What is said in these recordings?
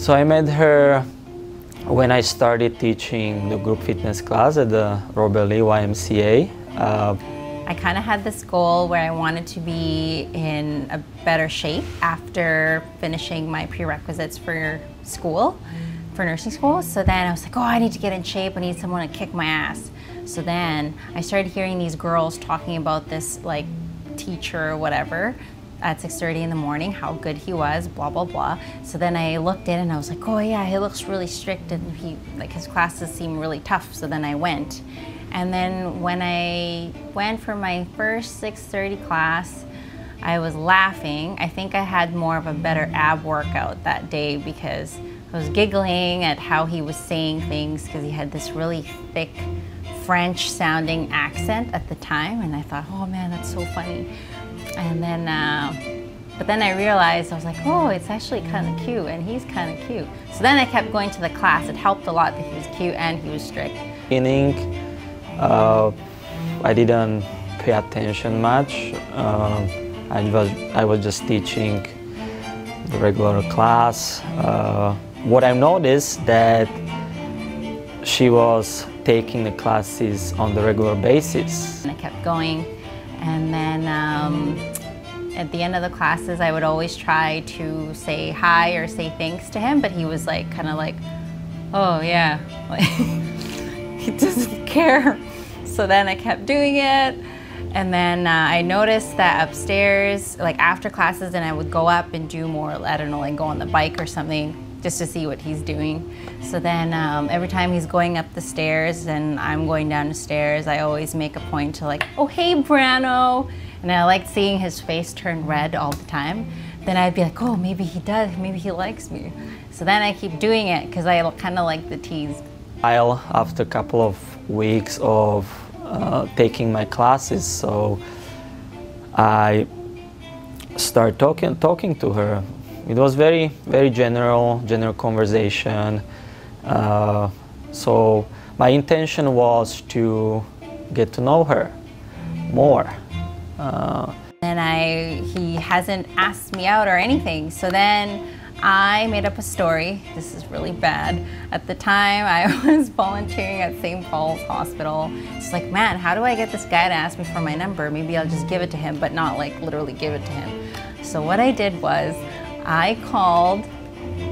So I met her when I started teaching the group fitness class at the Robert Lee YMCA. I kind of had this goal where I wanted to be in a better shape after finishing my prerequisites for school, for nursing school. So then I was like, oh, I need to get in shape. I need someone to kick my ass. So then I started hearing these girls talking about this like teacher or whatever at 6:30 in the morning, how good he was, blah, blah, blah. So then I looked in and I was like, oh yeah, he looks really strict and his classes seem really tough. So then I went. And then when I went for my first 6:30 class, I was laughing. I think I had more of a better ab workout that day because I was giggling at how he was saying things because he had this really thick French sounding accent at the time. And I thought, oh man, that's so funny. And then, but then I realized, I was like, oh, it's actually kind of cute and he's kind of cute. So then I kept going to the class. It helped a lot that he was cute and he was strict. I didn't pay attention much. I was just teaching the regular class. What I noticed that she was taking the classes on the regular basis. And I kept going, and then at the end of the classes, I would always try to say hi or say thanks to him, but he was like, kind of like, oh yeah, like, he doesn't care. So then I kept doing it, and then I noticed that upstairs, like after classes, then I would go up and do more, I don't know, like go on the bike or something, just to see what he's doing. So then every time he's going up the stairs and I'm going down the stairs, I always make a point to like, oh hey Brano, and I like seeing his face turn red all the time. Then I'd be like, oh, maybe he does, maybe he likes me. So then I keep doing it because I kind of like the tease. After a couple of weeks of taking my classes, so I started talking to her. It was very general conversation. So my intention was to get to know her more. And he hasn't asked me out or anything. So then I made up a story. This is really bad. At the time, I was volunteering at St. Paul's Hospital. It's like, man, how do I get this guy to ask me for my number? Maybe I'll just give it to him, but not like literally give it to him. So what I did was I called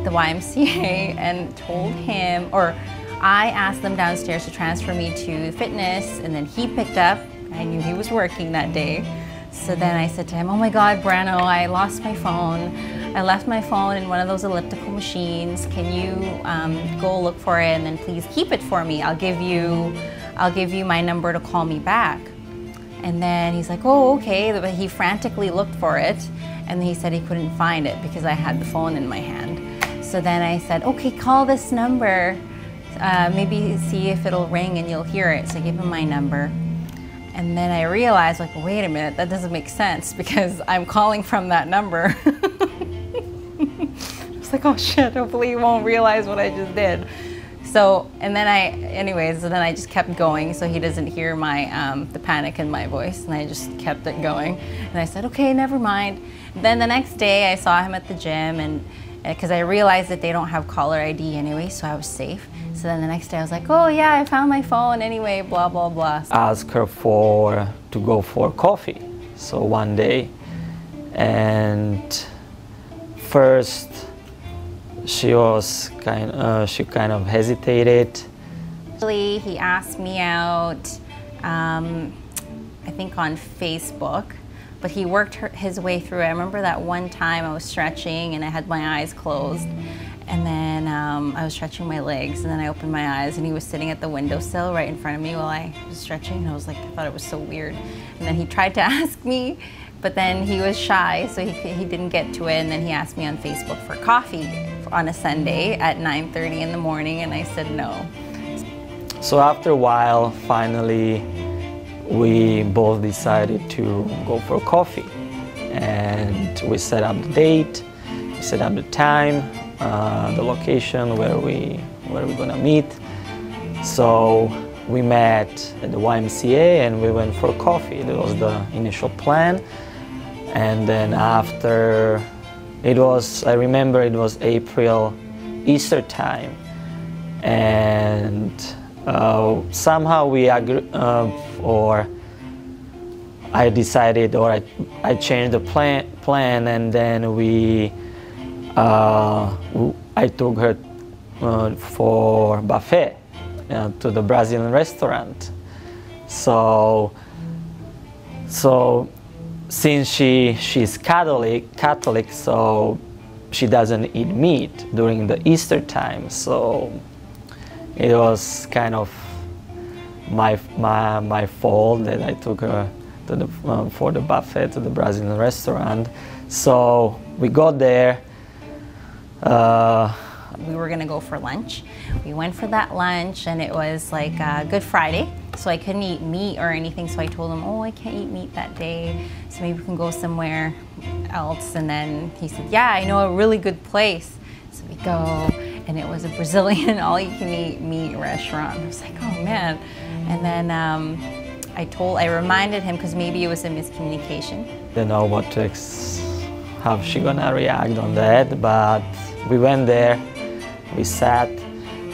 the YMCA and told him, or I asked them downstairs to transfer me to fitness, and then he picked up. I knew he was working that day. So then I said to him, oh my God, Brano, I lost my phone. I left my phone in one of those elliptical machines. Can you go look for it and then please keep it for me? I'll give you my number to call me back. And then he's like, oh, okay. But he frantically looked for it, and he said he couldn't find it because I had the phone in my hand. So then I said, okay, call this number. Maybe see if it'll ring and you'll hear it. So I gave him my number. And then I realized, like, wait a minute, that doesn't make sense because I'm calling from that number. I was like, oh shit, hopefully he won't realize what I just did. So, and then so then I just kept going so he doesn't hear my, the panic in my voice, and I just kept it going. And I said, okay, never mind. Then the next day I saw him at the gym, and because I realized that they don't have caller ID anyway, so I was safe. So then the next day I was like, oh yeah, I found my phone anyway, blah, blah, blah. Ask her to go for coffee. So one day, and first she kind of hesitated. He asked me out, I think on Facebook, but he worked his way through it. I remember that one time I was stretching and I had my eyes closed, and then I was stretching my legs, and then I opened my eyes and he was sitting at the windowsill right in front of me while I was stretching, and I was like, I thought it was so weird. And then he tried to ask me, but then he was shy, so he didn't get to it, and then he asked me on Facebook for coffee on a Sunday at 9:30 in the morning, and I said no. So after a while, finally, we both decided to go for coffee, and we set up the date, we set up the time, the location where we're gonna meet. So we met at the YMCA and we went for coffee. That was the initial plan. And then after, I remember it was April Easter time, and somehow we agreed, or I decided, or I changed the plan, and then I took her for buffet to the Brazilian restaurant. So since she's Catholic, so she doesn't eat meat during the Easter time. So it was kind of my fault that I took her to the for the buffet to the Brazilian restaurant. So we got there. We were gonna go for lunch. We went for that lunch, and it was like Good Friday, so I couldn't eat meat or anything. So I told him, oh, I can't eat meat that day, so maybe we can go somewhere else. And then he said, yeah, I know a really good place. So we go, and it was a Brazilian all-you-can-eat meat restaurant. I was like, oh man. And then I reminded him, because maybe it was a miscommunication. Didn't know how she gonna react on that, but we went there, we sat,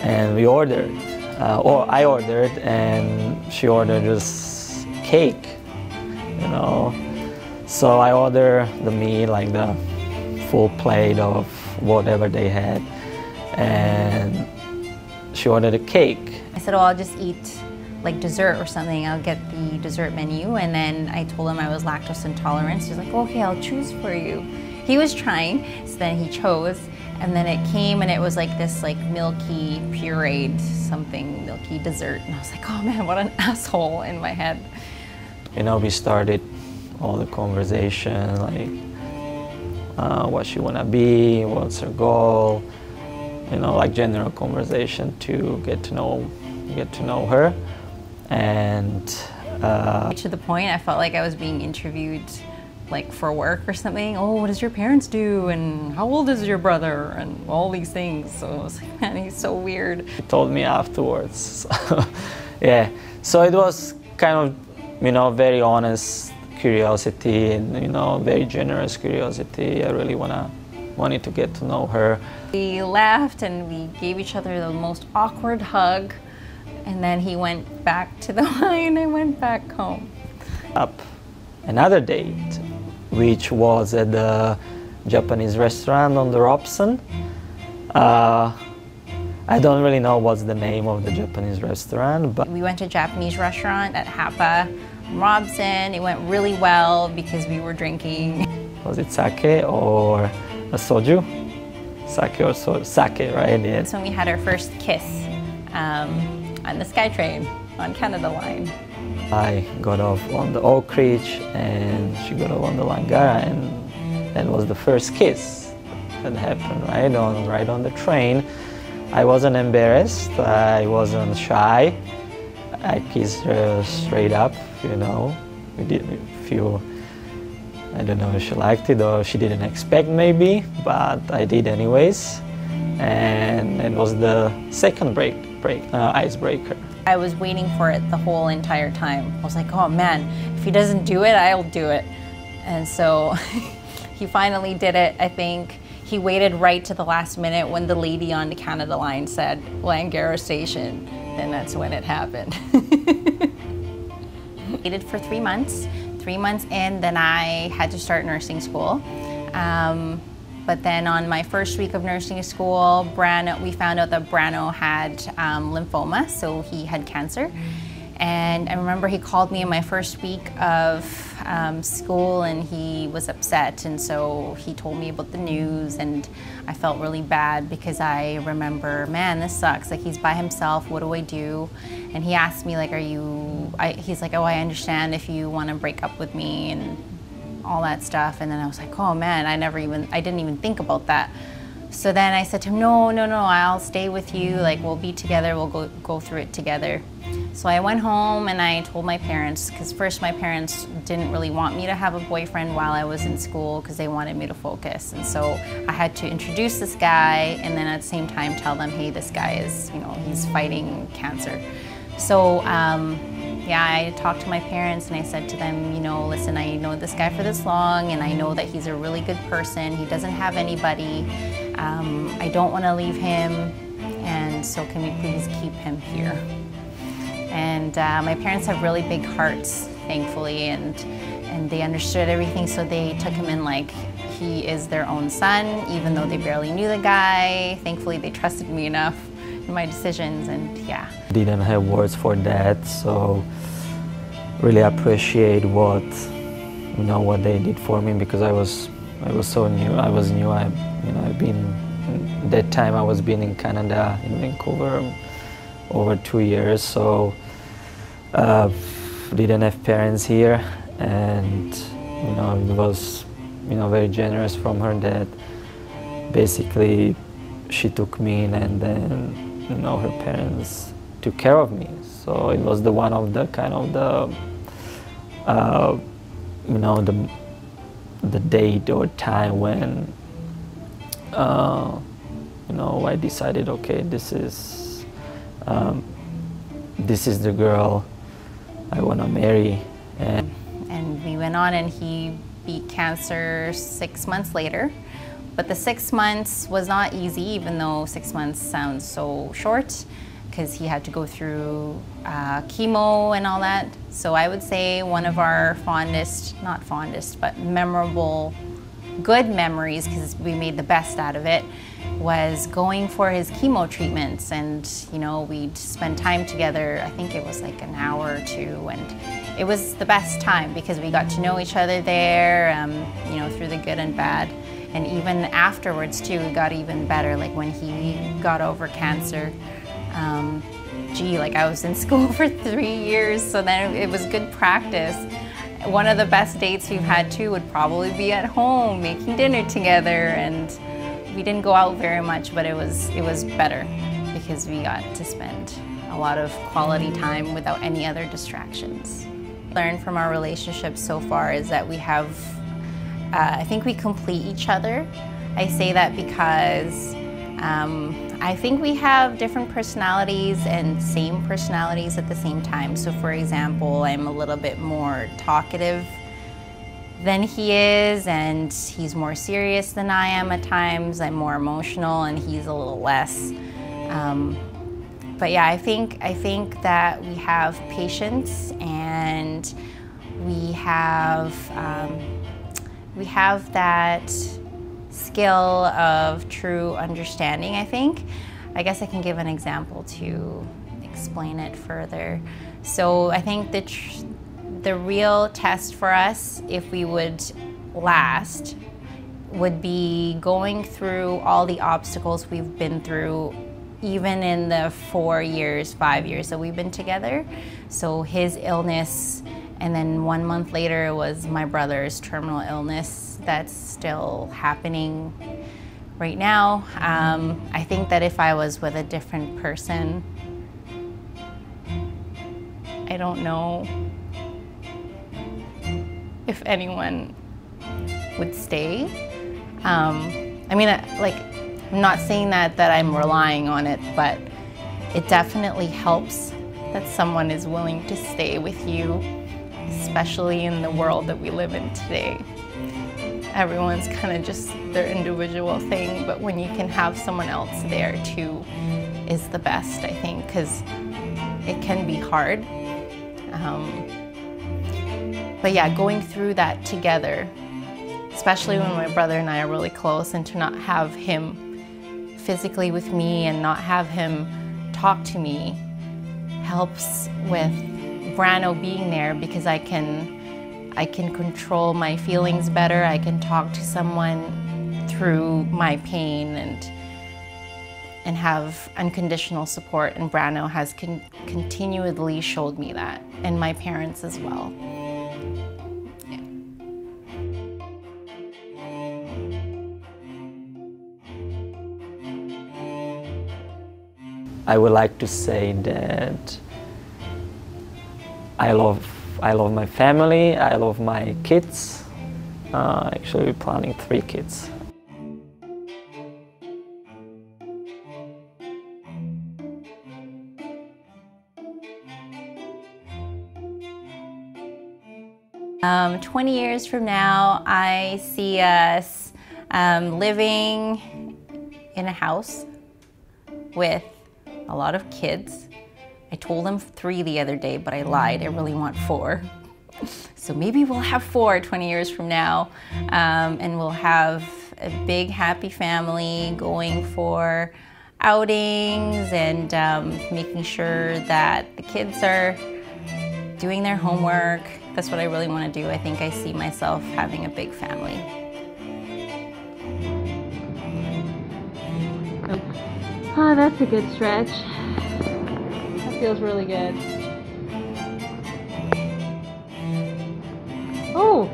and we ordered, or I ordered, and she ordered just cake, you know. So I ordered the meat, like the full plate of whatever they had, and she ordered a cake. I said, oh, I'll just eat like dessert or something. I'll get the dessert menu. And then I told him I was lactose intolerant. So he's like, okay, I'll choose for you. He was trying, so then he chose. And then it came, and it was like this like milky pureed something, milky dessert. And I was like, oh man, what an asshole in my head. You know, we started all the conversation, like what she wanna be, what's her goal, you know, like general conversation to get to know her. And to the point I felt like I was being interviewed like for work or something. Oh, what does your parents do, and how old is your brother, and all these things. So I was like, man, he's so weird. He told me afterwards. Yeah, so it was kind of, you know, very honest curiosity, and, you know, very generous curiosity. I really wanted to get to know her. We laughed and we gave each other the most awkward hug, and then he went back to the wine. I went back home. Up another date, which was at the Japanese restaurant on the Robson. I don't really know what's the name of the Japanese restaurant, but we went to a Japanese restaurant at Hapa Robson. It went really well because we were drinking. Was it sake or a soju? Sake or sake, right? Yeah. That's when we had our first kiss on the SkyTrain on Canada Line. I got off on the Oak Ridge and she got off on the Langara, and that was the first kiss that happened right on the train. I wasn't embarrassed, I wasn't shy. I kissed her straight up, you know. We didn't feel, I don't know if she liked it or she didn't expect maybe, but I did anyways. And it was the second icebreaker. I was waiting for it the whole entire time. I was like, oh man, if he doesn't do it, I'll do it. And so he finally did it, I think. He waited right to the last minute when the lady on the Canada Line said, Langara Station, and that's when it happened. Waited for 3 months. 3 months in, then I had to start nursing school. But then on my first week of nursing school, we found out that Brano had lymphoma, so he had cancer. And I remember he called me in my first week of school, and he was upset, and so he told me about the news, and I felt really bad because I remember, man, this sucks, like he's by himself, what do I do? And he asked me, like, he's like, oh, I understand if you want to break up with me and all that stuff. And then I was like, oh man, I didn't even think about that. So then I said to him, no, I'll stay with you, like we'll be together, we'll go through it together. So I went home and I told my parents, because first my parents didn't really want me to have a boyfriend while I was in school because they wanted me to focus. And so I had to introduce this guy and then at the same time tell them, hey, this guy is, you know, he's fighting cancer. So yeah, I talked to my parents and I said to them, you know, listen, I know this guy for this long and I know that he's a really good person. He doesn't have anybody. I don't want to leave him, and so can we please keep him here? And my parents have really big hearts, thankfully, and they understood everything, so they took him in like he is their own son, even though they barely knew the guy. Thankfully, they trusted me enough in my decisions, and yeah. Didn't have words for that, so really appreciate what they did for me, because I was so new. I've been, at that time I was been in Canada, in Vancouver, over 2 years, so didn't have parents here, and it was very generous from her that basically she took me in, and then her parents took care of me. So it was one of the kind of the date or time when I decided, okay, this is the girl I want to marry. And we went on, and he beat cancer 6 months later. But the 6 months was not easy, even though 6 months sounds so short, because he had to go through chemo and all that. So I would say one of our not fondest, but memorable, good memories, because we made the best out of it, was going for his chemo treatments. And we'd spend time together. I think it was like an hour or two, and it was the best time because we got to know each other there, through the good and bad. And even afterwards too, it got even better. Like when he got over cancer, like I was in school for 3 years, so then it was good practice. One of the best dates we've had too would probably be at home, making dinner together, and we didn't go out very much, but it was better because we got to spend a lot of quality time without any other distractions. Learned from our relationship so far is that we have, I think we complete each other. I say that because I think we have different personalities and same personalities at the same time. So for example, I'm a little bit more talkative than he is, and he's more serious than I am at times. I'm more emotional and he's a little less. But yeah, I think that we have patience, and we have that skill of true understanding, I think. I guess I can give an example to explain it further. So I think the real test for us, if we would last, would be going through all the obstacles we've been through, even in the 4 years, 5 years that we've been together. So his illness, and then 1 month later it was my brother's terminal illness that's still happening right now. I think that if I was with a different person, I don't know if anyone would stay. I mean, I'm not saying that I'm relying on it, but it definitely helps that someone is willing to stay with you, especially in the world that we live in today. Everyone's kind of just their individual thing, but when you can have someone else there too is the best, I think, because it can be hard. But yeah, going through that together, especially when my brother and I are really close, and to not have him physically with me and not have him talk to me helps with Brano being there, because I can control my feelings better. I can talk to someone through my pain and have unconditional support, and Brano has continually showed me that, and my parents as well. I would like to say that I love my family, I love my kids. Actually, we're planning 3 kids. 20 years from now, I see us living in a house with a lot of kids. I told them 3 the other day, but I lied. I really want 4. So maybe we'll have 4 20 years from now, and we'll have a big happy family going for outings and making sure that the kids are doing their homework. That's what I really want to do. I think I see myself having a big family. Oh, that's a good stretch. That feels really good. Oh,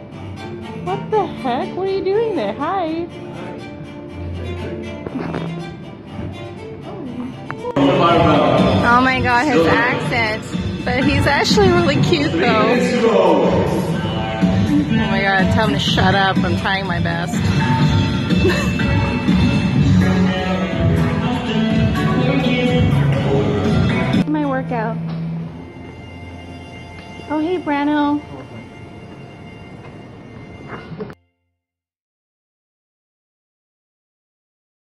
what the heck? What are you doing there? Hi. Oh my god, his accent. But he's actually really cute though. Oh my god, tell him to shut up. I'm trying my best. My workout. Oh hey Brano.